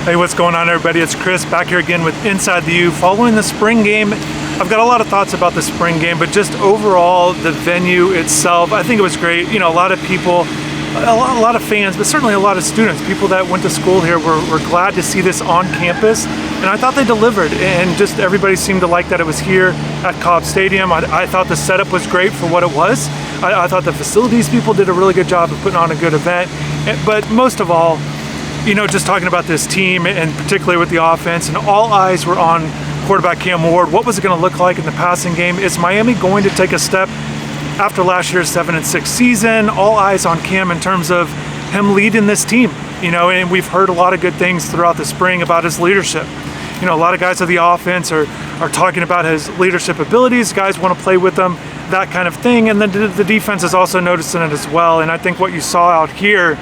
Hey, what's going on, everybody? It's Chris back here again with Inside the U. Following the spring game, I've got a lot of thoughts about the spring game, but just overall, the venue itself, I think it was great. You know, a lot of people, a lot of fans, but certainly a lot of students, people that went to school here were glad to see this on campus, and I thought they delivered, and just everybody seemed to like that it was here at Cobb Stadium. I thought the setup was great for what it was. I thought the facilities people did a really good job of putting on a good event, but most of all, you know, just talking about this team and particularly with the offense, and all eyes were on quarterback Cam Ward. What was it going to look like in the passing game? Is Miami going to take a step after last year's 7-6 season? All eyes on Cam in terms of him leading this team, you know, and we've heard a lot of good things throughout the spring about his leadership. You know, a lot of guys of the offense are talking about his leadership abilities. Guys want to play with him, that kind of thing. And then the defense is also noticing it as well. And I think what you saw out here,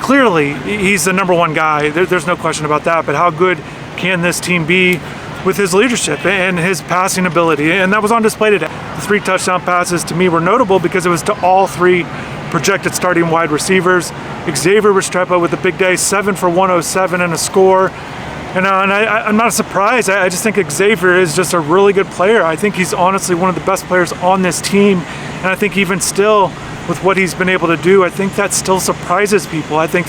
clearly, he's the number one guy. There's no question about that. But how good can this team be with his leadership and his passing ability? And that was on display today. The 3 touchdown passes to me were notable because it was to all 3 projected starting wide receivers. Xavier Restrepo with a big day, 7 for 107 and a score. And I'm not surprised. I just think Xavier is just a really good player. I think he's honestly one of the best players on this team. And I think even still, with what he's been able to do, I think that still surprises people. I think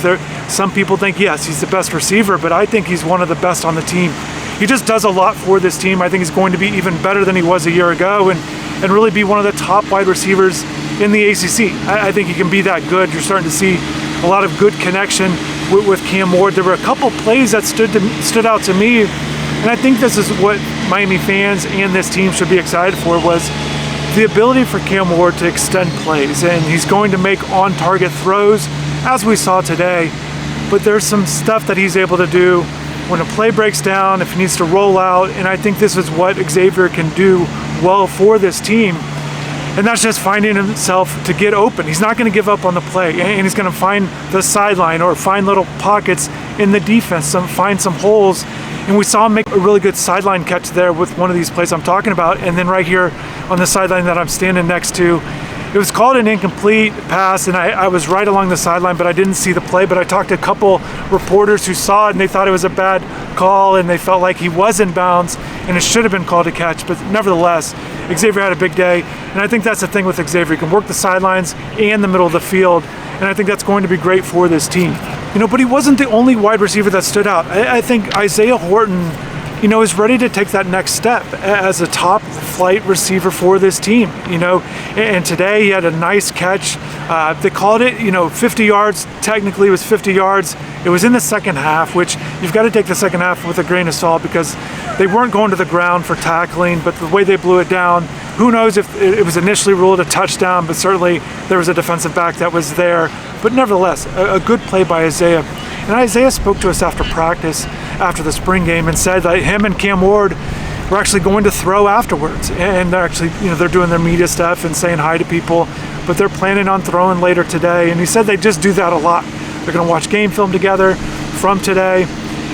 some people think, yes, he's the best receiver, but I think he's one of the best on the team. He just does a lot for this team. I think he's going to be even better than he was a year ago and really be one of the top wide receivers in the ACC. I think he can be that good. You're starting to see a lot of good connection with Cam Ward. There were a couple plays that stood out to me, and I think this is what Miami fans and this team should be excited for, was the ability for Cam Ward to extend plays, and he's going to make on-target throws, as we saw today, but there's some stuff that he's able to do when a play breaks down, if he needs to roll out, and I think this is what Xavier can do well for this team, and that's just finding himself to get open. He's not going to give up on the play, and he's going to find the sideline or find little pockets in the defense, find some holes. And we saw him make a really good sideline catch there with one of these plays I'm talking about. And then right here on the sideline that I'm standing next to, it was called an incomplete pass, and I was right along the sideline, but I didn't see the play. But I talked to a couple reporters who saw it, and they thought it was a bad call, and they felt like he was in bounds, and it should have been called a catch. But nevertheless, Xavier had a big day, and I think that's the thing with Xavier. He can work the sidelines and the middle of the field, and I think that's going to be great for this team. You know, but he wasn't the only wide receiver that stood out. I think Isaiah Horton, you know, is ready to take that next step as a top flight receiver for this team, you know, and today he had a nice catch. They called it, you know, 50 yards. Technically it was 50 yards. It was in the second half, which you've got to take the second half with a grain of salt because they weren't going to the ground for tackling, but the way they blew it down, who knows if it was initially ruled a touchdown, but certainly there was a defensive back that was there. But nevertheless, a good play by Isaiah. And Isaiah spoke to us after practice, after the spring game, and said that him and Cam Ward were actually going to throw afterwards. And they're actually, you know, they're doing their media stuff and saying hi to people, but they're planning on throwing later today. And he said they just do that a lot. They're going to watch game film together from today.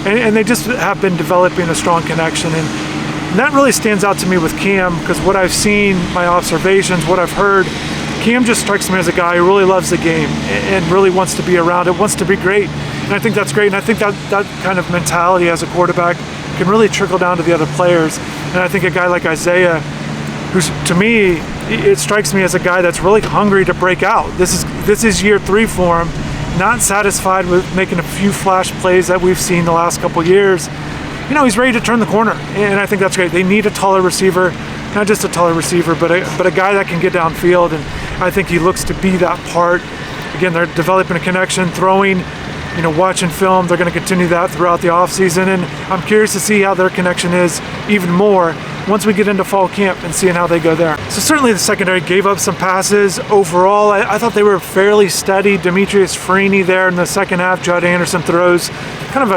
And they just have been developing a strong connection. And that really stands out to me with Cam, because what I've seen, my observations, what I've heard, Cam just strikes me as a guy who really loves the game and really wants to be around it, wants to be great. And I think that's great. And I think that kind of mentality as a quarterback can really trickle down to the other players. And I think a guy like Isaiah, who's, to me, it strikes me as a guy that's really hungry to break out. This is year 3 for him, not satisfied with making a few flash plays that we've seen the last couple years. You know, he's ready to turn the corner, and I think that's great. They need a taller receiver, not just a taller receiver, but a guy that can get downfield, and I think he looks to be that part. Again, they're developing a connection, throwing, you know, watching film. They're going to continue that throughout the offseason, and I'm curious to see how their connection is even more once we get into fall camp and seeing how they go there. So certainly the secondary gave up some passes. Overall, I thought they were fairly steady. Demetrius Freeney there in the second half. Judd Anderson throws kind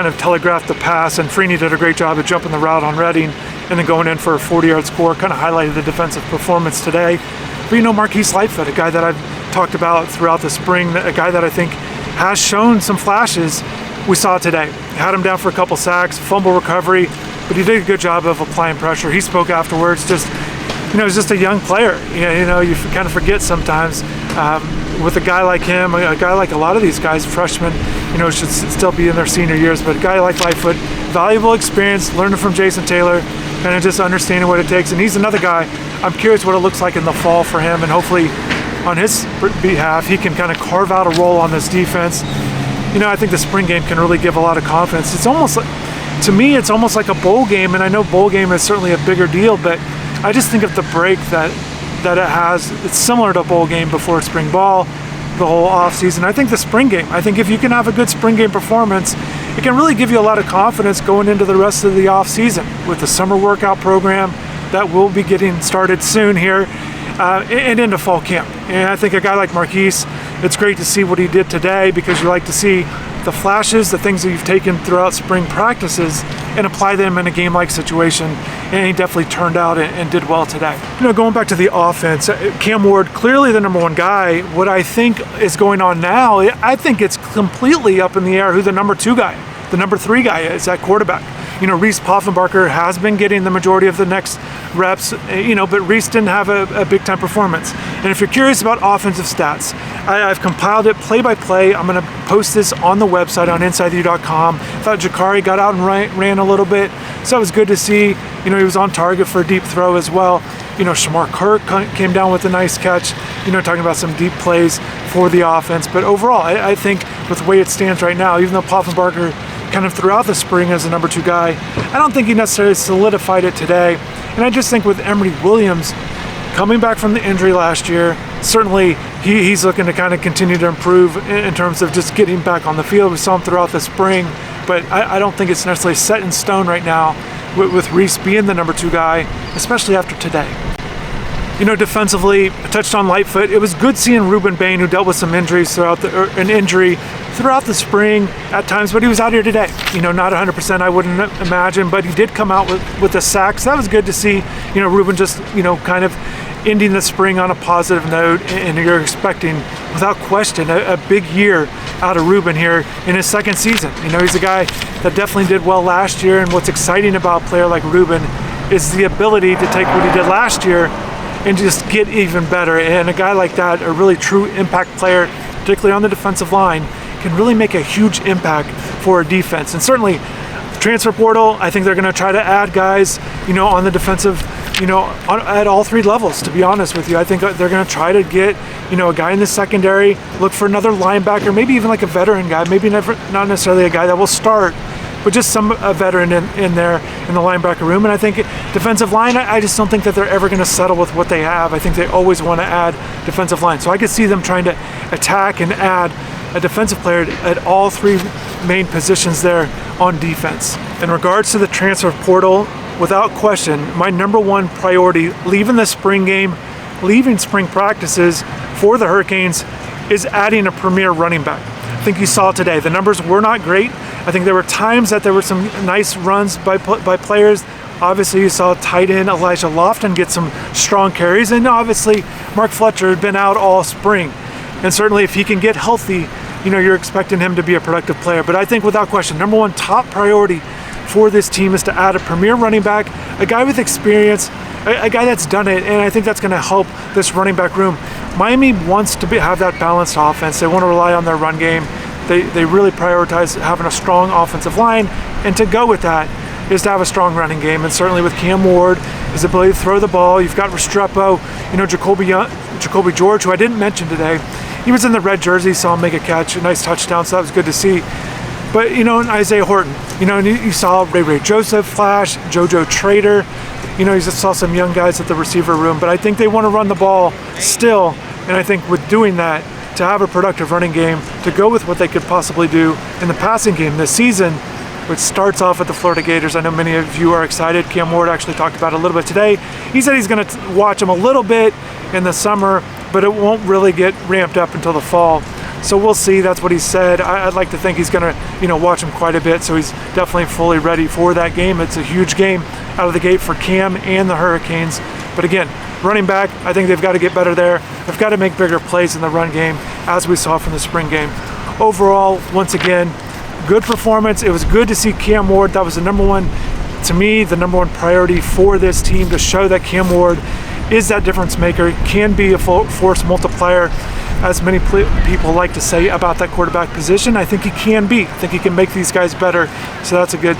of telegraphed the pass, and Freeney did a great job of jumping the route on Redding and then going in for a 40-yard score. Kind of highlighted the defensive performance today. But, you know, Marquise Lightfoot, a guy that I've talked about throughout the spring, a guy that I think has shown some flashes, we saw today. Had him down for a couple sacks, fumble recovery, but he did a good job of applying pressure. He spoke afterwards, just, you know, he's just a young player. You know, you kind of forget sometimes with a guy like him, a guy like a lot of these guys, freshmen should still be in their senior years. But a guy like Lightfoot, valuable experience, learning from Jason Taylor, kind of just understanding what it takes. And he's another guy, I'm curious what it looks like in the fall for him, and hopefully on his behalf, he can kind of carve out a role on this defense. I think the spring game can really give a lot of confidence. It's almost like, to me, it's almost like a bowl game, and I know bowl game is certainly a bigger deal, but I just think of the break that it has. It's similar to a bowl game before spring ball, the whole off season. I think the spring game, I think if you can have a good spring game performance, it can really give you a lot of confidence going into the rest of the off season with the summer workout program that will be getting started soon here, and into fall camp. And I think a guy like Marquise, it's great to see what he did today, because you like to see the flashes, the things that you've taken throughout spring practices, and apply them in a game-like situation. And he definitely turned out and did well today. Going back to the offense, Cam Ward, clearly the number one guy. What I think is going on now, I think it's completely up in the air who the number two guy, the number three guy is at quarterback. Reese Poffenbarker has been getting the majority of the next reps, but Reese didn't have a big-time performance. And if you're curious about offensive stats, I've compiled it play by play. I'm going to post this on the website on InsideTheU.com. Thought Jakari got out and ran a little bit, so it was good to see. He was on target for a deep throw as well. Shamar Kirk came down with a nice catch, talking about some deep plays for the offense. But overall, I think with the way it stands right now, even though Poffenbarker kind of throughout the spring as the number two guy, I don't think he necessarily solidified it today. And I just think with Emory Williams coming back from the injury last year, certainly he's looking to kind of continue to improve in terms of just getting back on the field. We saw him throughout the spring, but I don't think it's necessarily set in stone right now with Reese being the number two guy, especially after today. Defensively, I touched on Lightfoot. It was good seeing Ruben Bain, who dealt with some injuries throughout the spring at times, but he was out here today. Not 100%, I wouldn't imagine, but he did come out with the sacks. That was good to see. Ruben just, kind of ending the spring on a positive note, and you're expecting, without question, a big year out of Ruben here in his second season. He's a guy that definitely did well last year, and what's exciting about a player like Ruben is the ability to take what he did last year and just get even better. And a guy like that, a really true impact player, particularly on the defensive line, can really make a huge impact for a defense. And certainly transfer portal, I think they're going to try to add guys, on the defensive, at all three levels, to be honest with you. I think they're going to try to get, a guy in the secondary, look for another linebacker, maybe even like a veteran guy, maybe not necessarily a guy that will start, but just a veteran in there in the linebacker room. And I think defensive line, I just don't think that they're ever going to settle with what they have. I think they always want to add defensive line. So I could see them trying to attack and add a defensive player at all three main positions there on defense. In regards to the transfer portal, without question, my number one priority, leaving the spring game, leaving spring practices for the Hurricanes, is adding a premier running back. I think you saw today, the numbers were not great. I think there were times that there were some nice runs by players. Obviously, you saw tight end Elijah Lofton get some strong carries, and obviously Mark Fletcher had been out all spring. And certainly if he can get healthy, you're expecting him to be a productive player. But I think without question, number one top priority for this team is to add a premier running back, a guy with experience, a guy that's done it, and I think that's going to help this running back room. Miami wants to have that balanced offense. They want to rely on their run game. They really prioritize having a strong offensive line, and to go with that is to have a strong running game. And certainly with Cam Ward, his ability to throw the ball, you've got Restrepo, Jacoby George, who I didn't mention today. He was in the red jersey, saw him make a catch, a nice touchdown, so that was good to see. But, and Isaiah Horton, and you saw Ray Joseph flash, JoJo Trader, you just saw some young guys at the receiver room, but I think they want to run the ball still, and I think with doing that, to have a productive running game, to go with what they could possibly do in the passing game this season, which starts off with the Florida Gators. I know many of you are excited. Cam Ward actually talked about it a little bit today. He said he's going to watch them a little bit in the summer, but it won't really get ramped up until the fall. So we'll see. That's what he said. I'd like to think he's going to, watch him quite a bit. So he's definitely fully ready for that game. It's a huge game out of the gate for Cam and the Hurricanes. But again, running back, I think they've got to get better there. They've got to make bigger plays in the run game, as we saw from the spring game. Overall, once again, good performance. It was good to see Cam Ward. That was the number one priority for this team, to show that Cam Ward is that difference maker, can be a force multiplier. as many people like to say about that quarterback position. I think he can be. I think he can make these guys better. So that's a good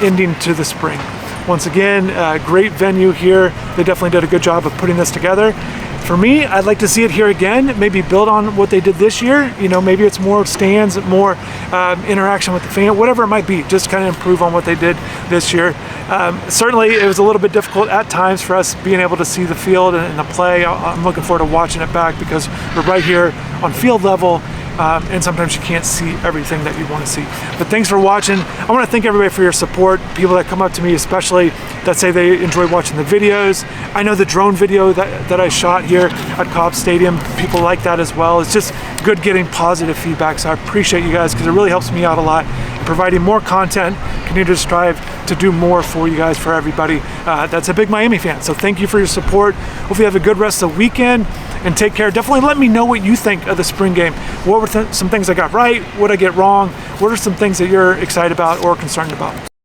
ending to the spring. Once again, great venue here. They definitely did a good job of putting this together. For me, I'd like to see it here again, maybe build on what they did this year. You know, maybe it's more stands, more interaction with the fan, whatever it might be, just kind of improve on what they did this year. Certainly, it was a little bit difficult at times for us being able to see the field and the play. I'm looking forward to watching it back because we're right here on field level. And sometimes you can't see everything that you want to see. But thanks for watching. I want to thank everybody for your support. People that come up to me, especially that say they enjoy watching the videos. I know the drone video that I shot here at Cobb Stadium, people like that as well. It's just good getting positive feedback. So I appreciate you guys because it really helps me out a lot in providing more content. Continue to strive to do more for you guys, for everybody that's a big Miami fan. So thank you for your support. Hope you have a good rest of the weekend and take care. Definitely let me know what you think of the spring game. What were some things I got right? What did I get wrong? What are some things that you're excited about or concerned about?